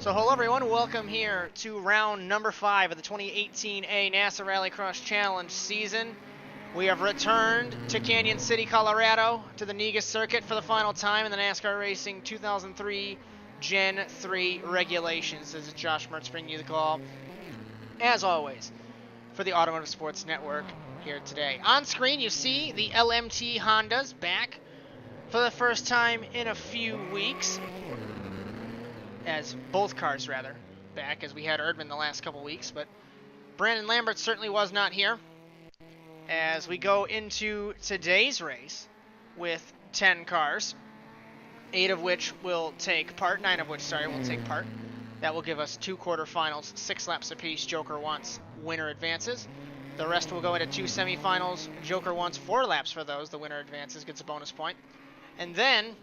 So hello everyone, welcome here to round number 5 of the 2018A NASA RAllyCross Challenge season. We have returned to Canyon City, Colorado, to the Negus circuit for the final time in the NASCAR Racing 2003 Gen 3 regulations. This is Josh Mertz bringing you the call, as always, for the Automotive Sports Network here today. On screen you see the LMT Hondas back for the first time in a few weeks. As both cars, rather, back, as we had Erdman the last couple weeks, but Brandon Lambert certainly was not here. As we go into today's race with 10 cars, 9 of which will take part. That will give us 2 quarterfinals, 6 laps apiece. Joker wants, winner advances. The rest will go into 2 semifinals. Joker wants 4 laps for those. The winner advances, gets a bonus point. And then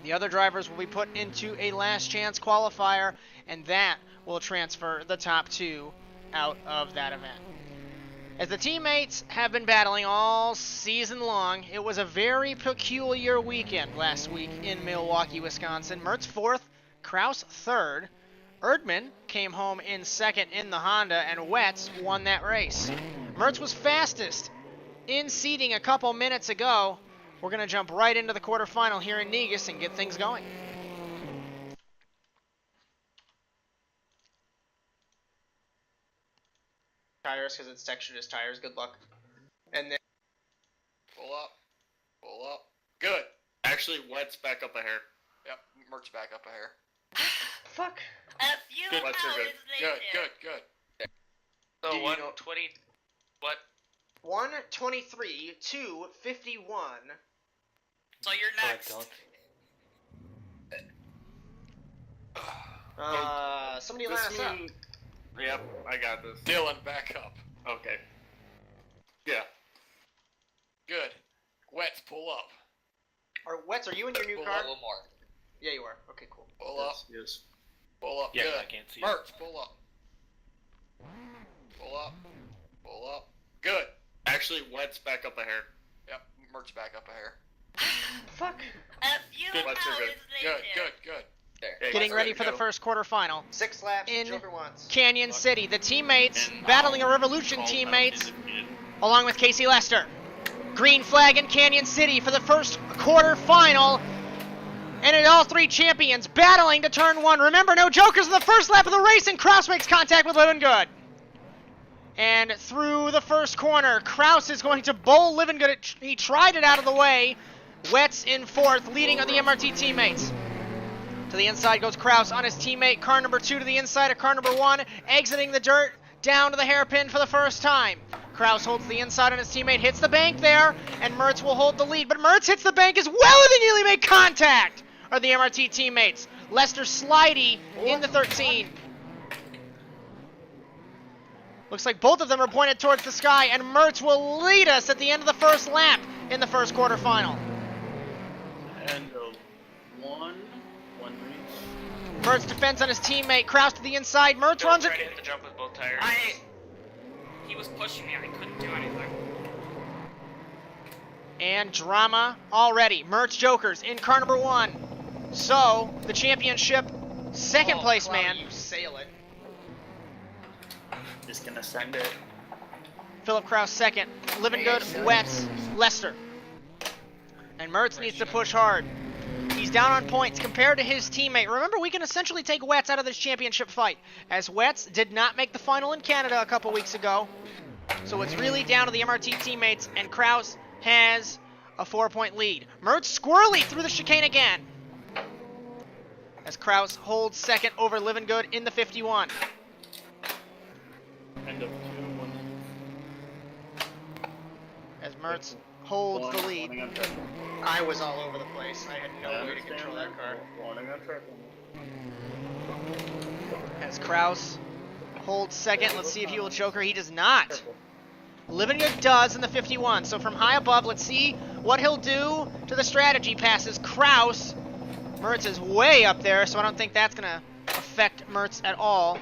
the other drivers will be put into a last chance qualifier, and that will transfer the top 2 out of that event. As the teammates have been battling all season long, it was a very peculiar weekend last week in Milwaukee, Wisconsin. Mertz 4th, Kraus 3rd. Erdman came home in 2nd in the Honda, and Wetz won that race. Mertz was fastest in seating a couple minutes ago. We're going to jump right into the quarterfinal here in Negus and get things going. Tires, because it's textured as tires. Good luck. And then Pull up. Good. Actually, Wet's back up a hair. Yep, Mert's back up a hair. fuck. A few Good. Wets are hours good. later. Good. So Do you 120. What? 123 to 51. So you're next. Somebody line us up. Yep, I got this. Dylan, back up. Okay. Yeah. Good. Wet's pull up. Wetz, are you in your new Pull car? out a little more. Yeah, you are. Okay, cool. Pull up. Yes. Pull up. Yeah, Good. I can't see. Mertz, pull up. Pull up. Good. Actually, Wet's back up a hair. Yep, Mert's back up a hair. Fuck. A few Good. hours Wets are good. later. Good. There. Yeah, Getting Wet's ready to for the go. first quarterfinal. 6 laps, In Joker wants. Canyon City, the teammates, battling a Revolution teammates, along with Casey Lester. Green flag in Canyon City for the first quarterfinal. And it all 3 champions battling to turn 1. Remember, no jokers in the first lap of the race, and Kraus makes contact with Living Good. And through the first corner, Kraus is going to bowl Living Good. He tried it out of the way. Wetz in 4th, leading on the MRT teammates. To the inside goes Kraus on his teammate. Car number 2 to the inside of car number 1, exiting the dirt down to the hairpin for the first time. Kraus holds the inside on his teammate, hits the bank there, and Mertz will hold the lead. But Mertz hits the bank as well, and they nearly make contact, are the MRT teammates. Lester Slidey in the 13. Looks like both of them are pointed towards the sky, and Mertz will lead us at the end of the first lap in the first quarterfinal. And one race. Mertz defends on his teammate. Kraus to the inside. Mertz runs it. Try to hit the jump with both tires. He was pushing me. I couldn't do anything. And drama already. Mertz Jokers in car number 1. So, the championship, second place Cloudy, man. You sail it. Just gonna send it. Philip Kraus second. Living Good, Wetz, Lester. And Mertz needs to push hard. He's down on points compared to his teammate. Remember, we can essentially take Wetz out of this championship fight, as Wetz did not make the final in Canada a couple weeks ago. So it's really down to the MRT teammates, and Kraus has a 4-point lead. Mertz squirrely through the chicane again, as Kraus holds second over Living Good in the 51. End of 2, 1. As Mertz holds the lead. Warning on track. I was all over the place. I had no way to control that car. Warning on track. As Kraus holds second, let's see if he will Joker. He does not. Living Good does in the 51. So from high above, let's see what he'll do to the strategy passes. Kraus. Mertz is way up there, so I don't think that's going to affect Mertz at all.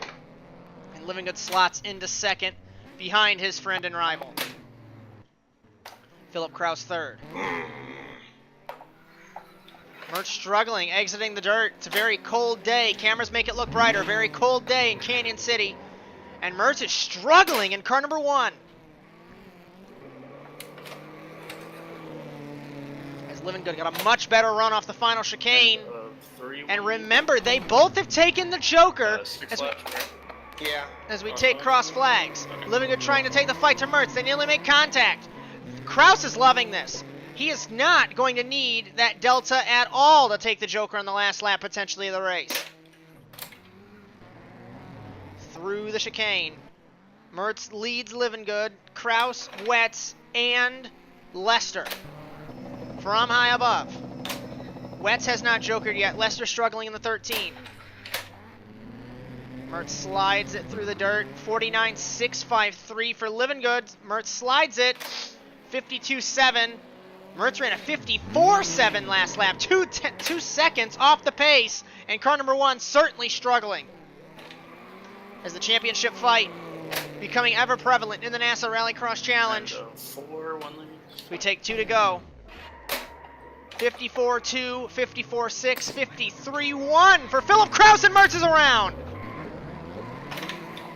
And Living Good slots into second behind his friend and rival. Philip Kraus third. Mertz struggling, exiting the dirt. It's a very cold day. Cameras make it look brighter. Very cold day in Canyon City. And Mertz is struggling in car number 1. As Living Good got a much better run off the final chicane. 3, And remember, they both have taken the Joker 6 as we, laps, right? Yeah. as we take cross flags. Living Good trying to take the fight to Mertz. They nearly make contact. Kraus is loving this. He is not going to need that delta at all to take the Joker on the last lap, potentially, of the race. Through the chicane. Mertz leads Living Good, Kraus, Wetz, and Lester. From high above. Wetz has not jokered yet. Lester struggling in the 13. Mertz slides it through the dirt. 49.653 for Living Good. Mertz slides it. 52.7. Mertz ran a 54.7 last lap. 2 seconds off the pace. And car number 1 certainly struggling. As the championship fight becoming ever prevalent in the NASA Rallycross Challenge. And, 4, 1 lane. We take 2 to go. 54.2, 54.6, 53.1 for Philip Kraus, and Mertz is around.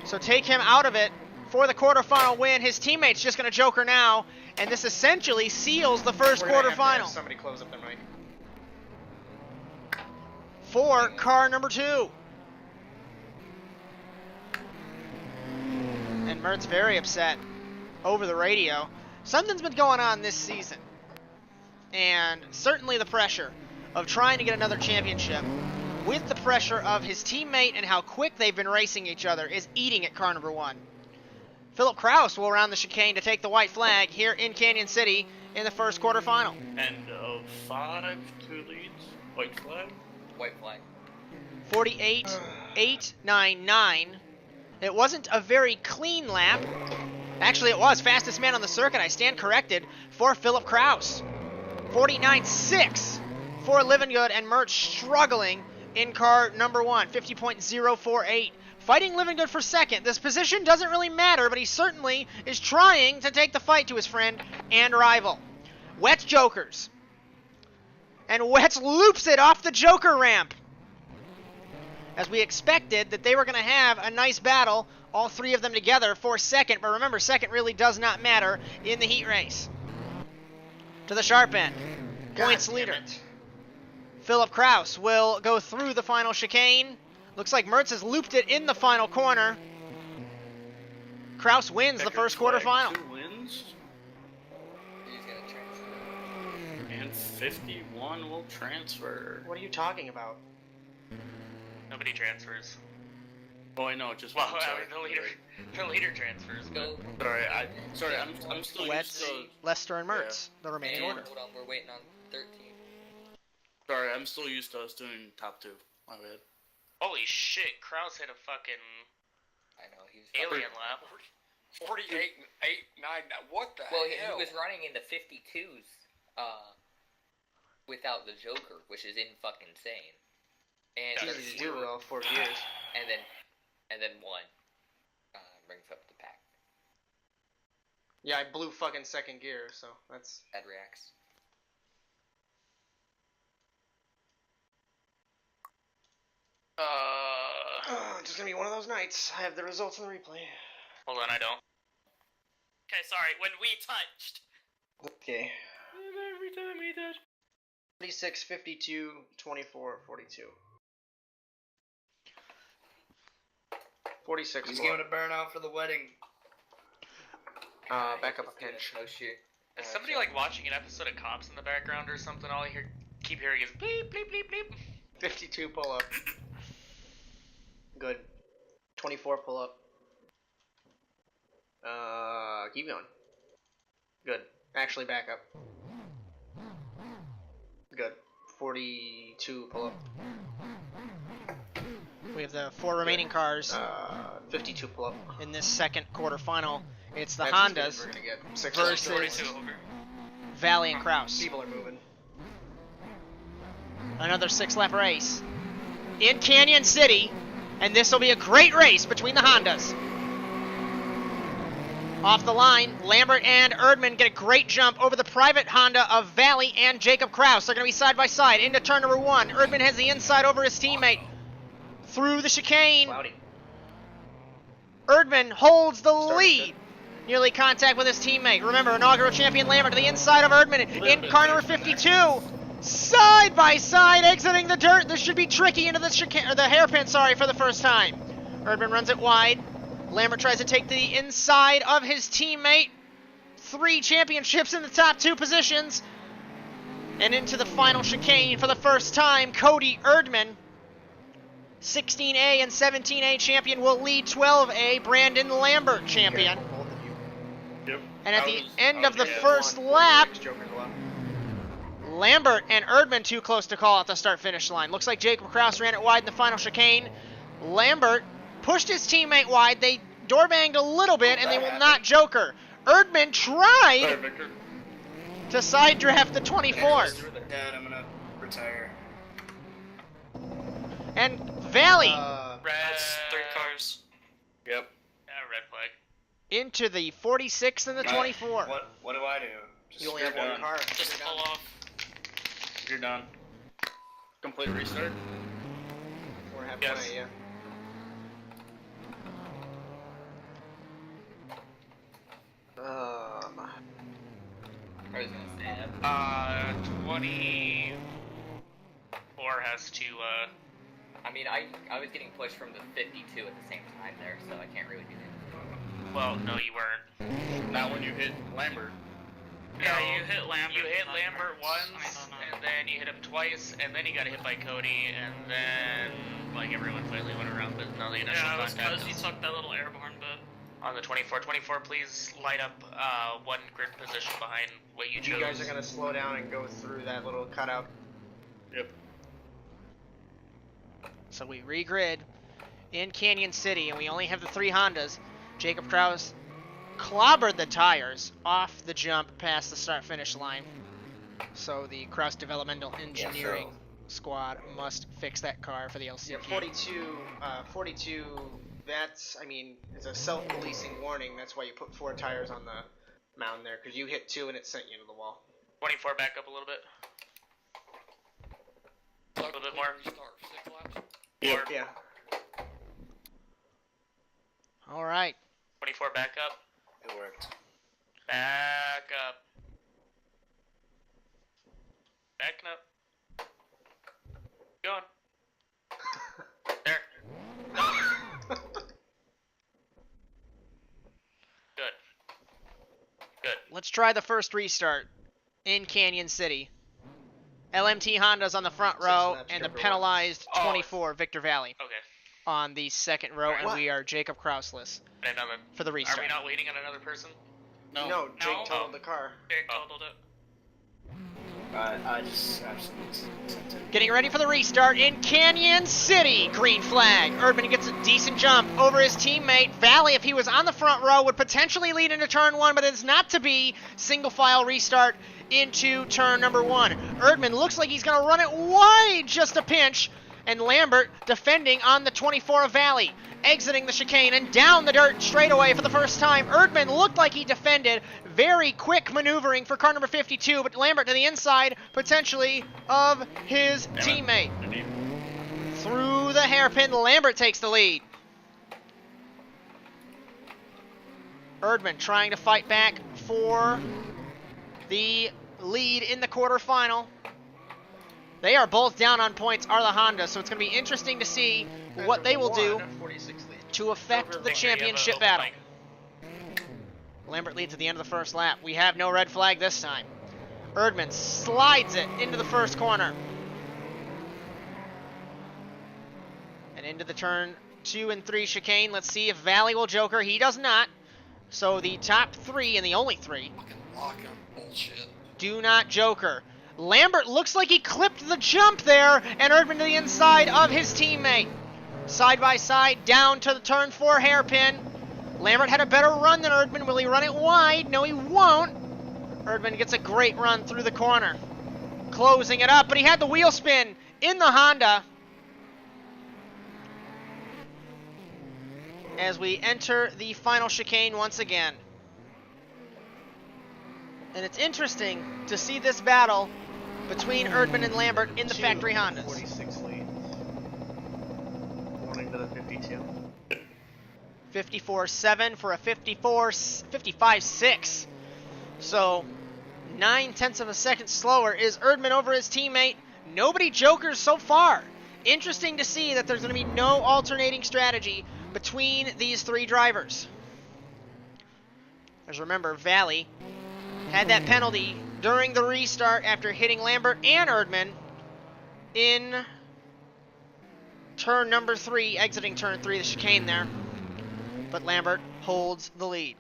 So take him out of it for the quarterfinal win. His teammate's just going to joker now, and this essentially seals the first quarterfinal Somebody close up their mic. for car number 2. And Mertz very upset over the radio. Something's been going on this season. And certainly the pressure of trying to get another championship with the pressure of his teammate and how quick they've been racing each other is eating at car number 1. Philip Kraus will round the chicane to take the white flag here in Canyon City in the first quarterfinal. And 5, 2 leads. White flag. White flag. 48.899. It wasn't a very clean lap. Actually, it was. Fastest man on the circuit. I stand corrected for Philip Kraus. 49.6 for Living Good, and Mertz struggling in car number 1. 50.048. Fighting Living Good for second. This position doesn't really matter, but he certainly is trying to take the fight to his friend and rival. Wetz jokers. And Wetz loops it off the joker ramp. As we expected that they were going to have a nice battle, all 3 of them together for second. But remember, second really does not matter in the heat race. To the sharp end. Points leader. Philip Kraus will go through the final chicane. Looks like Mertz has looped it in the final corner. Kraus wins the first quarterfinal. 2 wins. He's gonna transfer. And 51 will transfer. What are you talking about? Nobody transfers. Oh, I know, just Well, one. Sorry. the leader transfers. Go. Sorry, I'm still used Wetz, to. Lester, and Mertz, the remaining And order. hold on, we're waiting on 13. Sorry, I'm still used to us doing top 2. My bad. Holy shit, Kraus hit a fucking I know, he was alien lap. 48.899. What the Well, he hell? was running in the 52s, without the Joker, which is insane. And It's easy to do with all 4 gears. and then 1 brings up the pack. Yeah, I blew fucking second gear, so that's... That reacts. just gonna be one of those nights. I have the results in the replay. Hold on, I don't. Okay, sorry. When we touched. Okay. Every time he does. 46, 52, 24, 42. 46. He's going to burn out for the wedding. Back up a pinch. No shoot. Is somebody like watching an episode of Cops in the background or something? All I keep hearing is bleep, bleep, bleep, bleep. 52 pull up. Good. 24 pull up. Keep going. Good. Actually back up. Good. 42 pull up. We have the 4 remaining cars 52 pull up in this second quarterfinal. It's the Hondas We're gonna get 6 versus 42 over. Valley and Kraus. People are moving. Another 6-lap race in Canyon City, and this will be a great race between the Hondas. Off the line, Lambert and Erdman get a great jump over the private Honda of Valley and Jacob Kraus. They're going to be side by side into turn number 1. Erdman has the inside over his teammate. Through the chicane, Cloudy. Erdman holds the lead. Nearly contact with his teammate. Remember, inaugural champion Lambert to the inside of Erdman in car number 52. Side by side, exiting the dirt. This should be tricky into the hairpin, for the first time. Erdman runs it wide. Lambert tries to take the inside of his teammate. 3 championships in the top 2 positions. And into the final chicane for the first time, Cody Erdman. 16A and 17A champion will lead 12A, Brandon Lambert champion. Yep. And at the end of the first lap, Lambert and Erdman too close to call at the start-finish line. Looks like Jacob Kraus ran it wide in the final chicane. Lambert pushed his teammate wide. They door banged a little bit, and they will not joker. Erdman tried to side draft the 24. Dad, I'm gonna retire. And Valley That's 3 cars. Yep. Yeah, red flag. into the 46 and the 24. What do I do? Just You only have one car. Just pull off. You're done. Complete restart. We're halfway, Yes. yeah. I was gonna say that. 24 has to, I mean, I was getting pushed from the 52 at the same time there, so I can't really do that. well, no, you weren't. Not when you hit Lambert. Yeah, No, you hit Lambert. You hit not Lambert Lambert. once, I don't know. and then you hit him twice, and then you got hit by Cody, and then, like, everyone finally went around, but no, the initial Yeah, it was contact because you is took that little airborne bit. on the 24. 24, please light up one grid position behind what you chose. You guys are gonna slow down and go through that little cutout. Yep. So we regrid in Canyon City, and we only have the 3 Hondas. Jacob Kraus clobbered the tires off the jump past the start-finish line. So the Kraus Developmental Engineering Squad must fix that car for the LCQ. Yeah, 42, that's, I mean, it's a self-policing warning. That's why you put 4 tires on the mound there, because you hit 2 and it sent you to the wall. 24, back up a little bit. A little bit more. Yep. Yeah. All right. 24, back up. It worked. Back up. Backing up. Going. There. Good. Good. Let's try the first restart in Canyon City. LMT Honda's on the front Six row, laps, and the Joker won. penalized Oh, 24, Victor Valley, Okay. on the second row, and What? we are Jacob Krausless And another. for the Are restart. we not waiting on another person? No, Jake No. totaled the car. Jake Oh. totaled it. I just absolutely sent it. Getting ready for the restart in Canyon City. Green flag. Erdman gets a decent jump over his teammate. Valley, if he was on the front row, would potentially lead into turn 1, but it's not to be. Single file restart into turn number 1. Erdman looks like he's going to run it wide, just a pinch. And Lambert defending on the 24 of Valley. Exiting the chicane and down the dirt straightaway for the first time. Erdman looked like he defended. Very quick maneuvering for car number 52, but Lambert to the inside, potentially, of his teammate. Through the hairpin, Lambert takes the lead. Erdman trying to fight back for the lead in the quarterfinal. They are both down on points, are the Honda, so it's going to be interesting to see what they will do 46 lead. to affect the Victor, you have championship an open battle. mic. Lambert leads at the end of the first lap. We have no red flag this time. Erdman slides it into the first corner. And into the turn 2 and 3 chicane. Let's see if Valley will joker. He does not. So the top 3 and the only 3 Bullshit. do not joker. Lambert looks like he clipped the jump there, and Erdman to the inside of his teammate. Side by side, down to the turn 4 hairpin. Lambert had a better run than Erdman. Will he run it wide? No, he won't. Erdman gets a great run through the corner. Closing it up, but he had the wheel spin in the Honda. As we enter the final chicane once again. And it's interesting to see this battle between Erdman and Lambert in the factory Hondas. 46 lead. Going to the 52. 54.7 for a 55.6. So 9/10 of a second slower is Erdman over his teammate. Nobody jokers so far. Interesting to see that there's going to be no alternating strategy between these three drivers. As remember, Valley had that penalty during the restart after hitting Lambert and Erdman in turn number 3, exiting turn 3, the chicane there. But Lambert holds the lead.